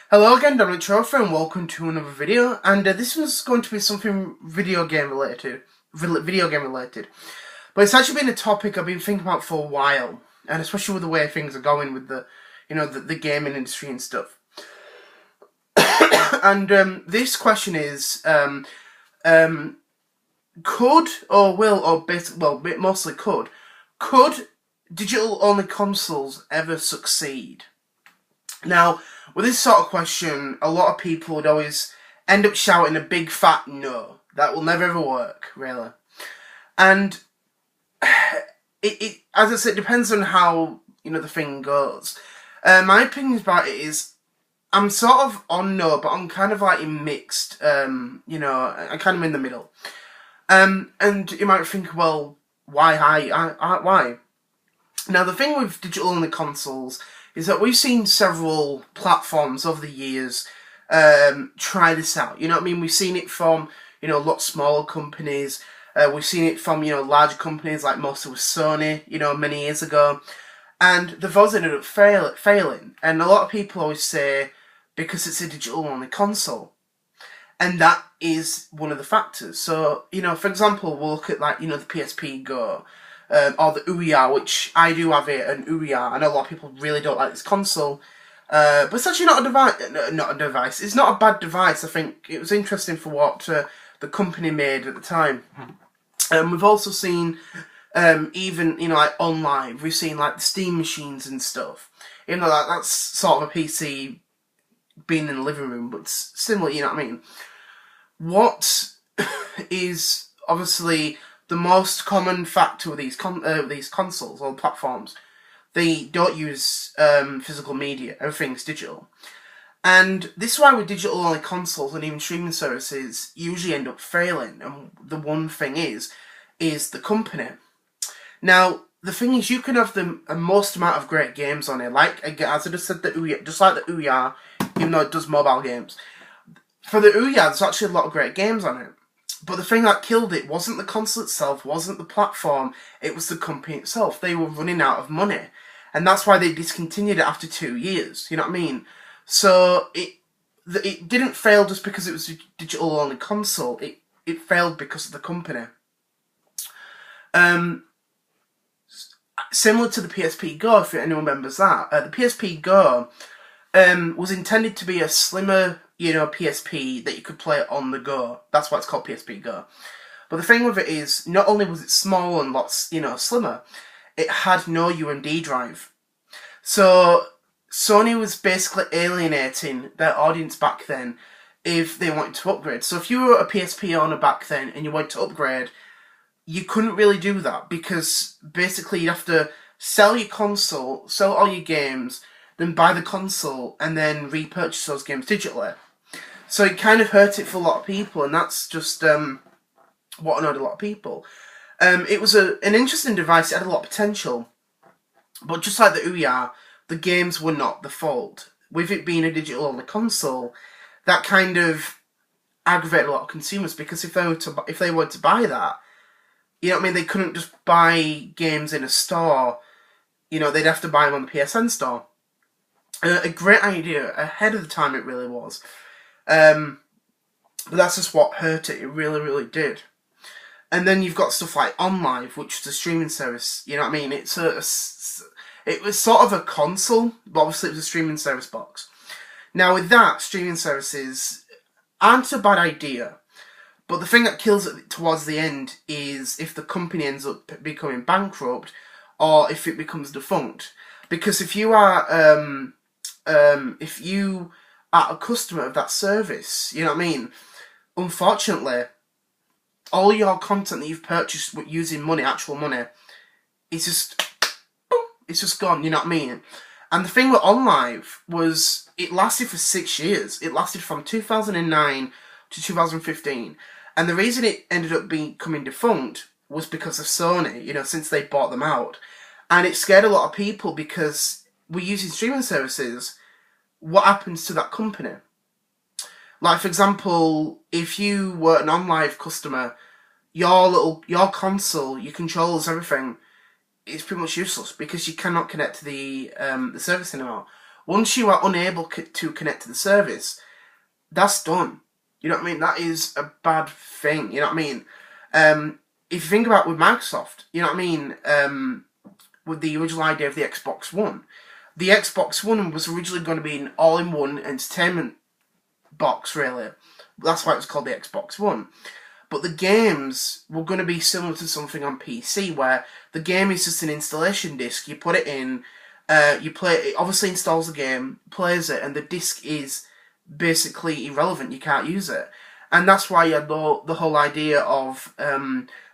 Hello again, Dominic Trophy, and welcome to another video. And this was going to be something video game related, but it's actually been a topic I've been thinking about for a while, and especially with the way things are going with the gaming industry and stuff. And this question is, could or will or mostly could digital only consoles ever succeed? Now, with this sort of question, a lot of people would always end up shouting a big fat no. That will never ever work, really. And it as I said, depends on how the thing goes. My opinion about it is, I'm sort of on no, but I'm kind of like in mixed. I'm kind of in the middle. And you might think, well, why? Why? Now, the thing with digital only consoles is that we've seen several platforms over the years try this out. You know what I mean? We've seen it from, a lot smaller companies. We've seen it from, larger companies like mostly with Sony, many years ago. And they've always ended up failing. And a lot of people always say, because it's a digital-only console. And that is one of the factors. So, for example, we'll look at, the PSP Go. Or the Ouya, which I do have an Ouya. I know a lot of people really don't like this console, but it's actually not a device. It's not a bad device. I think it was interesting for what the company made at the time. We've also seen even like online. We've seen like the Steam machines and stuff. That's sort of a PC being in the living room, but it's similar. You know what I mean? What is obviously the most common factor with these consoles or platforms, they don't use physical media. Everything's digital. And this is why with digital-only consoles and even streaming services usually end up failing. And the one thing is the company. Now, the thing is, you can have the most amount of great games on it. Like, as I just said, just like the Ouya, even though it does mobile games. For the Ouya, there's actually a lot of great games on it. But the thing that killed it wasn't the console itself, wasn't the platform, it was the company itself. They were running out of money. And that's why they discontinued it after 2 years, you know what I mean? So it didn't fail just because it was a digital-only console. It failed because of the company. Similar to the PSP Go, if anyone remembers that. The PSP Go was intended to be a slimmer PSP that you could play on the go. That's why it's called PSP Go. But the thing with it is, not only was it small and lots, slimmer, it had no UMD drive. So Sony was basically alienating their audience back then if they wanted to upgrade. So if you were a PSP owner back then and you wanted to upgrade, you couldn't really do that because basically you'd have to sell your console, sell all your games, then buy the console and then repurchase those games digitally. So it kind of hurt it for a lot of people, and that's just what annoyed a lot of people. It was an interesting device. It had a lot of potential, but just like the Ouya, the games were not the fault. With it being a digital-only console, that kind of aggravated a lot of consumers because if they were to buy that, you know what I mean, they couldn't just buy games in a store. They'd have to buy them on the PSN store. A great idea, ahead of the time it really was. But that's just what hurt it. It really, really did. And then you've got stuff like OnLive, which is a streaming service. You know what I mean? It was sort of a console, but obviously it was a streaming service box. Now with that, streaming services aren't a bad idea. But the thing that kills it towards the end is if the company ends up becoming bankrupt or if it becomes defunct. Because if you are a customer of that service, you know what I mean? Unfortunately, all your content that you've purchased using money, actual money, it's just gone, you know what I mean? And the thing with OnLive was it lasted for 6 years. It lasted from 2009 to 2015. And the reason it ended up becoming defunct was because of Sony, since they bought them out. And it scared a lot of people because we're using streaming services. What happens to that company? Like, for example, if you were an OnLive customer, your console, your controls, everything, is pretty much useless because you cannot connect to the service anymore. Once you are unable to connect to the service, that's done. You know what I mean? That is a bad thing. You know what I mean? If you think about it with Microsoft, you know what I mean? With the original idea of the Xbox One, the Xbox One was originally going to be an all-in-one entertainment box, really. That's why it was called the Xbox One. But the games were going to be similar to something on PC, where the game is just an installation disc. You put it in, you play it obviously installs the game, plays it, and the disc is basically irrelevant. You can't use it. And that's why you had the whole idea of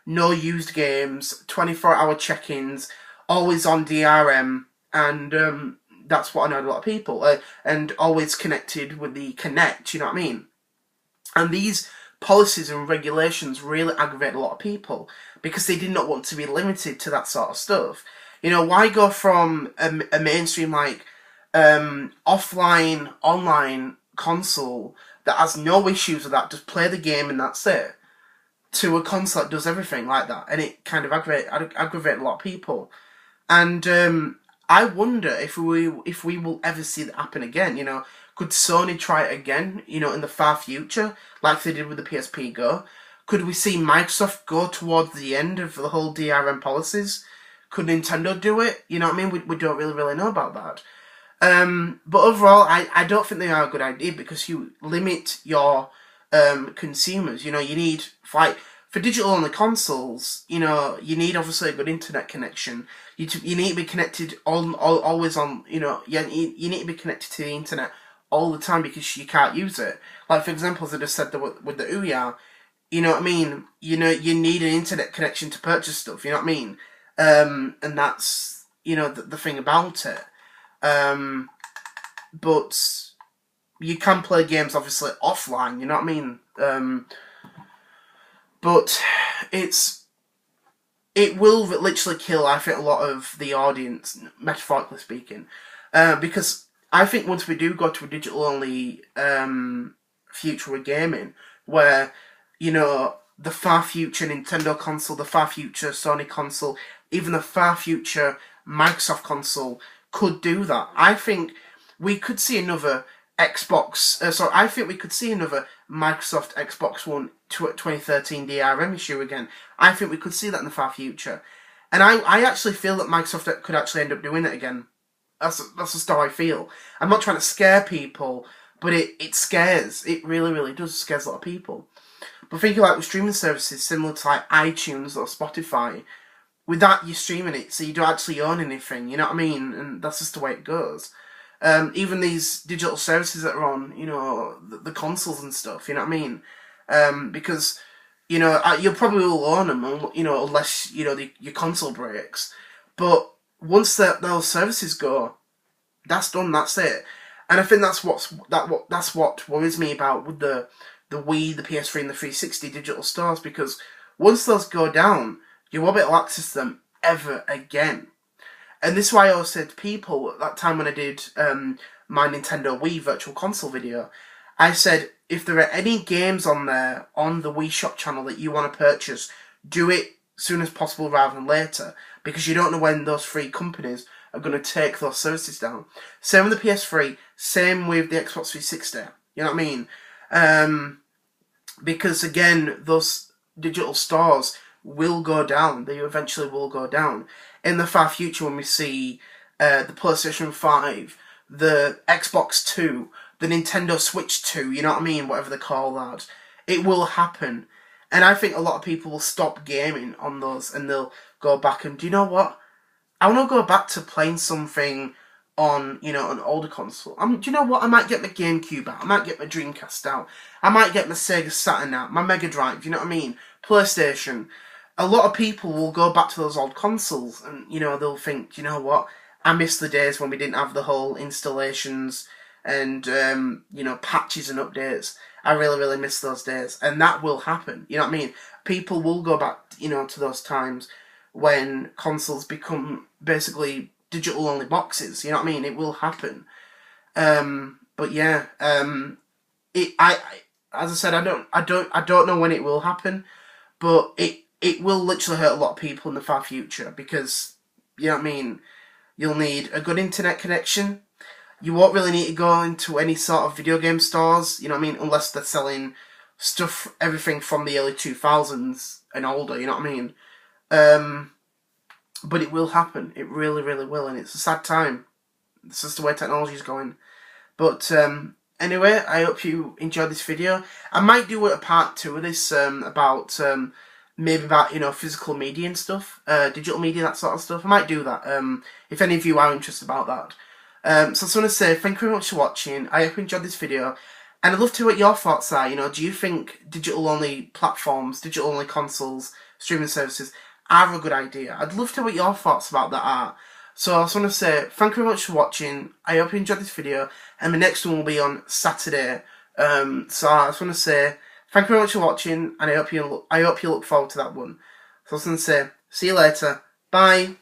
no used games, 24-hour check-ins, always on DRM, and that's what annoyed a lot of people. And always connected with the Kinect, you know what I mean? And these policies and regulations really aggravate a lot of people because they did not want to be limited to that sort of stuff. You know, why go from a mainstream like offline, online console that has no issues with that, just play the game and that's it, to a console that does everything like that, and it kind of aggravate a lot of people. And I wonder if we will ever see that happen again. You know, could Sony try it again? You know, in the far future, like they did with the PSP Go. Could we see Microsoft go towards the end of the whole DRM policies? Could Nintendo do it? You know what I mean? We don't really know about that. But overall, I don't think they are a good idea because you limit your consumers. You know, you need, like, for digital-only consoles, you know, you need obviously a good internet connection. You need to be connected always on, you know, you need to be connected to the internet all the time because you can't use it. Like, for example, as I just said with the Ouya, you know what I mean? You know, you need an internet connection to purchase stuff, you know what I mean? And that's, you know, the thing about it. But you can play games, obviously, offline, you know what I mean? But it will literally kill, I think, a lot of the audience, metaphorically speaking. Because I think once we do go to a digital-only future with gaming, where, you know, the far future Nintendo console, the far future Sony console, even the far future Microsoft console could do that. I think we could see another I think we could see another Microsoft Xbox One 2013 DRM issue again. I think we could see that in the far future. And I actually feel that Microsoft could actually end up doing it again. That's just how I feel. I'm not trying to scare people, but it scares. It really does scares a lot of people. But thinking like with streaming services similar to like iTunes or Spotify, with that you're streaming it, so you don't actually own anything, you know what I mean? And that's just the way it goes. Even these digital services that are on, you know, the consoles and stuff, you know what I mean? Because, you know, you'll probably will own them, you know, unless, you know, your console breaks. But once those services go, that's done, that's it. And I think that's what worries me about with the Wii, the PS3 and the 360 digital stores, because once those go down, you won't be able to access them ever again. And this is why I always said to people at that time when I did my Nintendo Wii Virtual Console video, I said, if there are any games on there, on the Wii Shop channel that you want to purchase, do it as soon as possible rather than later, because you don't know when those three companies are going to take those services down. Same with the PS3, same with the Xbox 360, you know what I mean? Because again, those digital stores will go down. They eventually will go down. In the far future, when we see the PlayStation 5, the Xbox 2, the Nintendo Switch 2, you know what I mean? Whatever they call that. It will happen. And I think a lot of people will stop gaming on those and they'll go back and, do you know what? I want to go back to playing something on, you know, an older console. Do you know what? I might get my GameCube out. I might get my Dreamcast out. I might get my Sega Saturn out. My Mega Drive, you know what I mean? PlayStation. A lot of people will go back to those old consoles and, you know, they'll think, you know what? I miss the days when we didn't have the whole installations and, you know, patches and updates. I really miss those days. And that will happen. You know what I mean? People will go back, you know, to those times when consoles become basically digital-only boxes. You know what I mean? It will happen. But yeah, as I said, I don't know when it will happen, but it will literally hurt a lot of people in the far future because, you know what I mean, you'll need a good internet connection. You won't really need to go into any sort of video game stores, you know what I mean, unless they're selling stuff, everything from the early 2000s and older, you know what I mean. But it will happen. It really, really will, and it's a sad time. It's just the way technology is going. But anyway, I hope you enjoyed this video. I might do a part 2 of this about maybe about, you know, physical media and stuff, digital media, that sort of stuff. I might do that if any of you are interested about that. So I just want to say thank you very much for watching. I hope you enjoyed this video, and I'd love to know what your thoughts are. You know, do you think digital only platforms, digital only consoles, streaming services are a good idea? I'd love to know what your thoughts about that are. So I just want to say thank you very much for watching. I hope you enjoyed this video, and the next one will be on Saturday. So I just want to say thank you very much for watching, and I hope you look forward to that one. So I was going to say, see you later. Bye.